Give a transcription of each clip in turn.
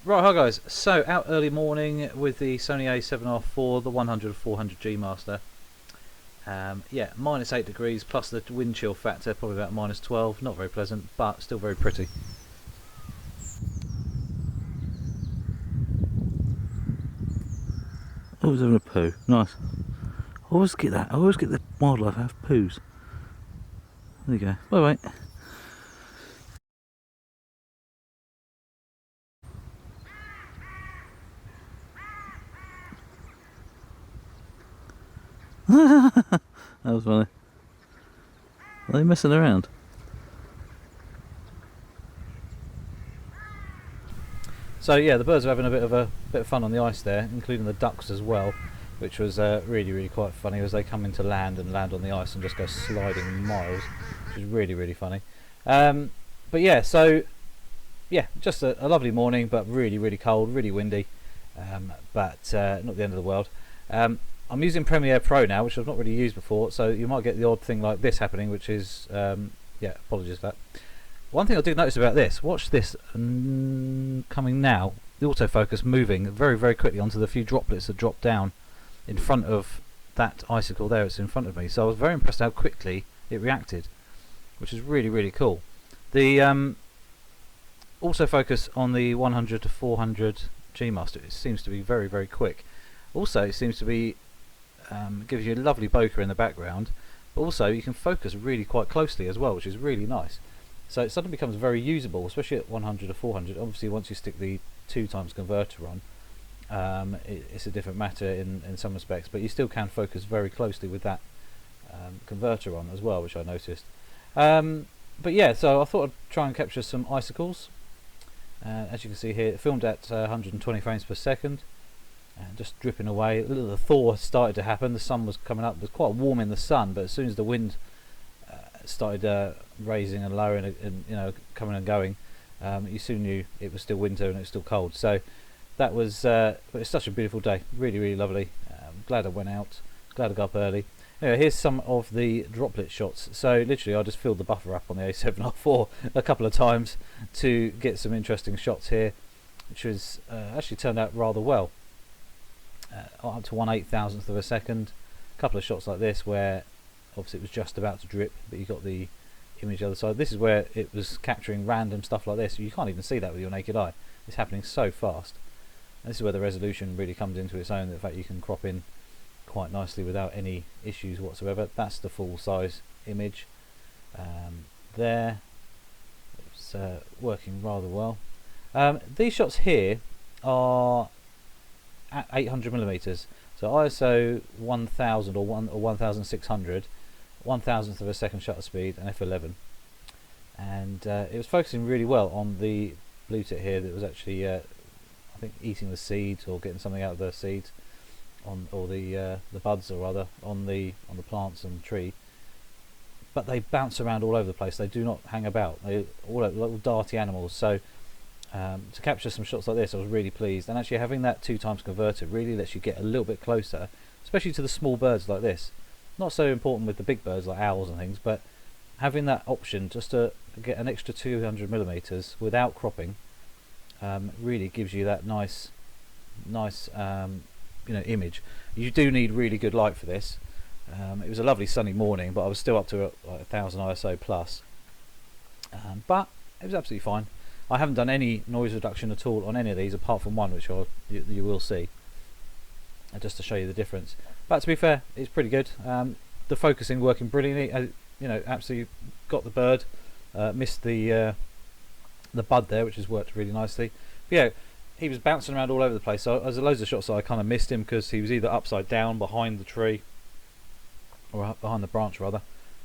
Right, hi guys. So out early morning with the Sony A7riv, the 100-400 gmaster. Yeah, -8 degrees plus the wind chill factor, probably about -12. Not very pleasant, but still very pretty. Oh, he's having a poo. Nice. I always get that. I always get the wildlife have poos. There you go. Bye bye. That was funny. Are they messing around? So yeah, the birds are having a bit of fun on the ice there, including the ducks as well, which was really quite funny as they come into land and land on the ice and just go sliding miles, which is really funny. But yeah, so yeah, just a lovely morning, but really cold, really windy, but not the end of the world. I'm using Premiere Pro now, which I've not really used before, so you might get the odd thing like this happening, which is yeah, apologies for that. One thing I did notice about this, watch this coming now, the autofocus moving very quickly onto the few droplets that drop down in front of that icicle there. It's in front of me, so I was very impressed how quickly it reacted, which is really cool. The autofocus on the 100-400 gmaster, it seems to be very quick. Also, it seems to be gives you a lovely bokeh in the background, but also you can focus really quite closely as well, which is really nice. So it suddenly becomes very usable, especially at 100-400. Obviously, once you stick the 2x converter on, it's a different matter in some respects, but you still can focus very closely with that converter on as well, which I noticed. But yeah, so I thought I'd try and capture some icicles. As you can see here, filmed at 120 frames per second, and just dripping away. A little thaw started to happen. The sun was coming up. It was quite warm in the sun, but as soon as the wind started raising and lowering and you know, coming and going, you soon knew it was still winter and it was still cold. So that was but it's such a beautiful day, really lovely. Glad I went out, glad I got up early. Anyway, here's some of the droplet shots. So literally I just filled the buffer up on the A7R4 a couple of times to get some interesting shots here, which was actually turned out rather well. Up to 1/8000th of a second. A couple of shots like this where obviously it was just about to drip, but you got the image the other side. This is where it was capturing random stuff like this. You can't even see that with your naked eye. It's happening so fast. And this is where the resolution really comes into its own. The fact you can crop in quite nicely without any issues whatsoever. That's the full size image there. It's working rather well. These shots here are at 800mm, so ISO 1000 or 1600, 1/1000th of a second shutter speed, and f11, and it was focusing really well on the blue tit here that was actually I think eating the seeds or getting something out of the seeds on, or the buds, or rather on the plants and tree. But they bounce around all over the place. They do not hang about. They all little darty animals. So to capture some shots like this, I was really pleased. And actually having that 2x converter really lets you get a little bit closer, especially to the small birds like this. Not so important with the big birds like owls and things, but having that option just to get an extra 200mm without cropping really gives you that nice you know, image. You do need really good light for this. It was a lovely sunny morning, but I was still up to like 1000 ISO plus, but it was absolutely fine. I haven't done any noise reduction at all on any of these apart from one, which you will see, just to show you the difference. But to be fair, it's pretty good. The focusing working brilliantly. You know, absolutely got the bird. Missed the bud there, which has worked really nicely. But yeah, he was bouncing around all over the place. So there's loads of shots that I kind of missed him because he was either upside down behind the tree, or behind the branch rather,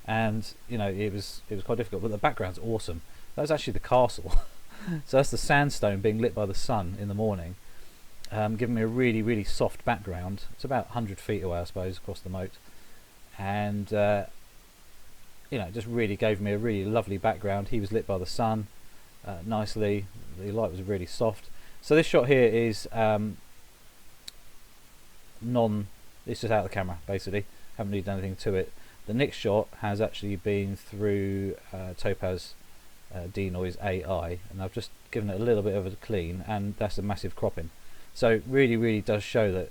and you know, it was quite difficult. But the background's awesome. That was actually the castle. So that's the sandstone being lit by the sun in the morning, giving me a really soft background. It's about 100 feet away, I suppose, across the moat, and you know, it just really gave me a really lovely background. He was lit by the sun nicely. The light was really soft. So this shot here is it's just out of the camera basically. Haven't really done anything to it. The next shot has actually been through Topaz denoise AI, and I've just given it a little bit of a clean, and that's a massive cropping. So really does show that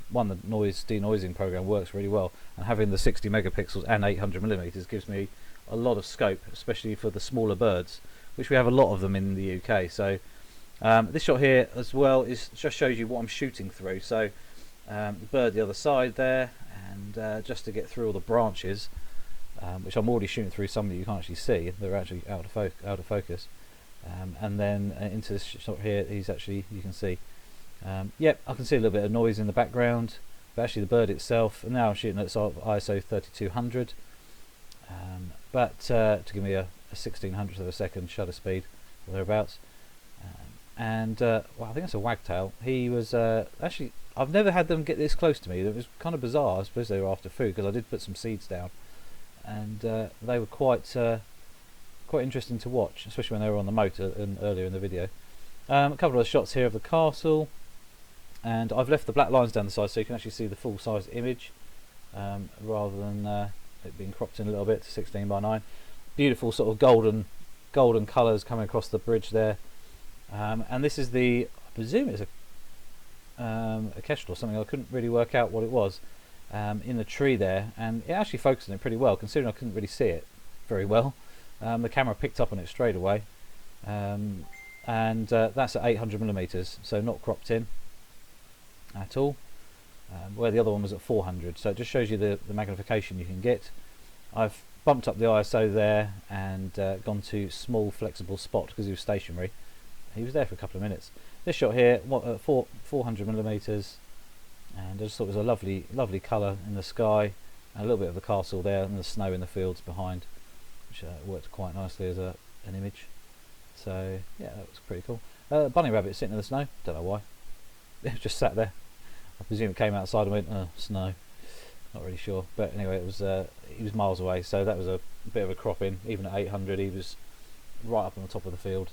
one, the noise denoising program works really well, and having the 60 megapixels and 800mm gives me a lot of scope, especially for the smaller birds, which we have a lot of them in the UK. So this shot here as well just shows you what I'm shooting through. So the bird the other side there, and just to get through all the branches, which I'm already shooting through some that you can't actually see, they're actually out of focus. And then into this shot here, he's actually, you can see, yep, I can see a little bit of noise in the background, but actually the bird itself, and now I'm shooting at sort of ISO 3200, but to give me a 1600th of a second shutter speed or thereabouts. Well, I think that's a wagtail. He was actually, I've never had them get this close to me. It was kind of bizarre. I suppose they were after food, because I did put some seeds down, and they were quite interesting to watch, especially when they were on the motor and earlier in the video. A couple of shots here of the castle, and I've left the black lines down the side so you can actually see the full size image, rather than it being cropped in a little bit to 16:9. Beautiful sort of golden colours coming across the bridge there, and this is I presume it's a kestrel or something. I couldn't really work out what it was in the tree there, and it actually focused on it pretty well, considering I couldn't really see it very well. The camera picked up on it straight away, and that's at 800mm, so not cropped in at all, where the other one was at 400. So it just shows you the magnification you can get. I've bumped up the ISO there and gone to small flexible spot because he was stationary. He was there for a couple of minutes. This shot here, 400mm, and I just thought it was a lovely colour in the sky, and a little bit of the castle there, and the snow in the fields behind, which worked quite nicely as an image. So yeah, that was pretty cool. Bunny rabbit sitting in the snow, don't know why. It just sat there. I presume it came outside and went, oh, snow. Not really sure, but anyway, it was he was miles away, so that was a bit of a crop in. Even at 800, he was right up on the top of the field.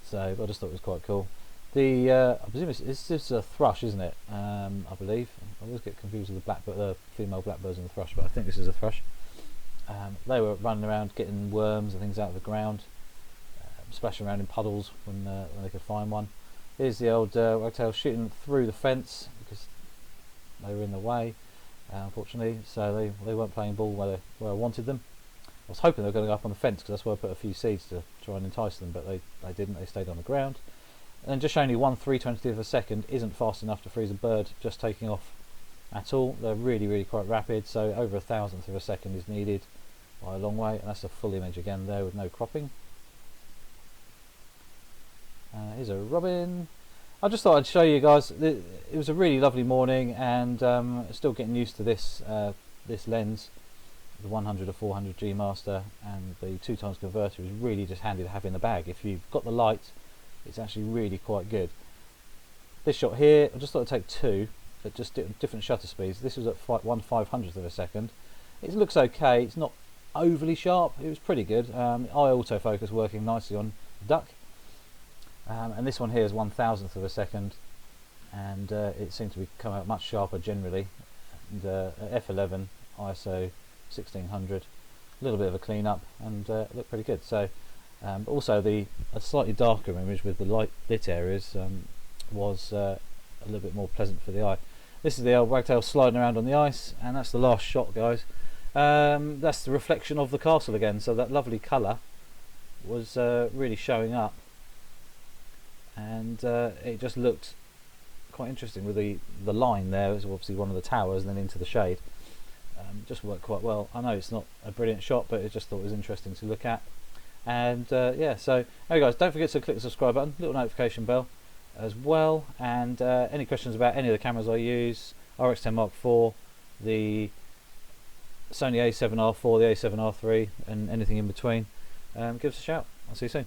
So I just thought it was quite cool. I presume it's just a thrush, isn't it? I believe. I always get confused with the female blackbirds and the thrush, but I think this is a thrush. They were running around getting worms and things out of the ground, splashing around in puddles when they could find one. Here's the old wagtail shooting through the fence because they were in the way, unfortunately. So they weren't playing ball where I wanted them. I was hoping they were going to go up on the fence, because that's where I put a few seeds to try and entice them, but they didn't. They stayed on the ground. And just showing you 1/320th of a second isn't fast enough to freeze a bird just taking off at all. They're really quite rapid, so over 1,000th of a second is needed by a long way, and that's a full image again there with no cropping. Here's a robin. I just thought I'd show you guys. It was a really lovely morning, and still getting used to this lens. The 100 or 400 Gmaster and the 2x converter is really just handy to have in the bag. If you've got the light, it's actually really quite good. This shot here, I just thought I'd take two at just different shutter speeds. This was at 1/500th of a second. It looks okay. It's not overly sharp. It was pretty good. Eye autofocus working nicely on duck. And this one here is 1,000th of a second, and it seemed to come out much sharper generally. And at f11 ISO 1600, a little bit of a clean up, and looked pretty good. So but also a slightly darker image with the lit areas was a little bit more pleasant for the eye. This is the old wagtail sliding around on the ice, and that's the last shot, guys. That's the reflection of the castle again, so that lovely colour was really showing up, and it just looked quite interesting with the line there. It's obviously one of the towers and then into the shade. Just worked quite well. I know it's not a brilliant shot, but I just thought it was interesting to look at. And yeah, so anyway guys, don't forget to click the subscribe button, little notification bell as well, and any questions about any of the cameras I use, RX10 Mark IV, the Sony A7R IV, the A7R3, and anything in between, give us a shout. I'll see you soon.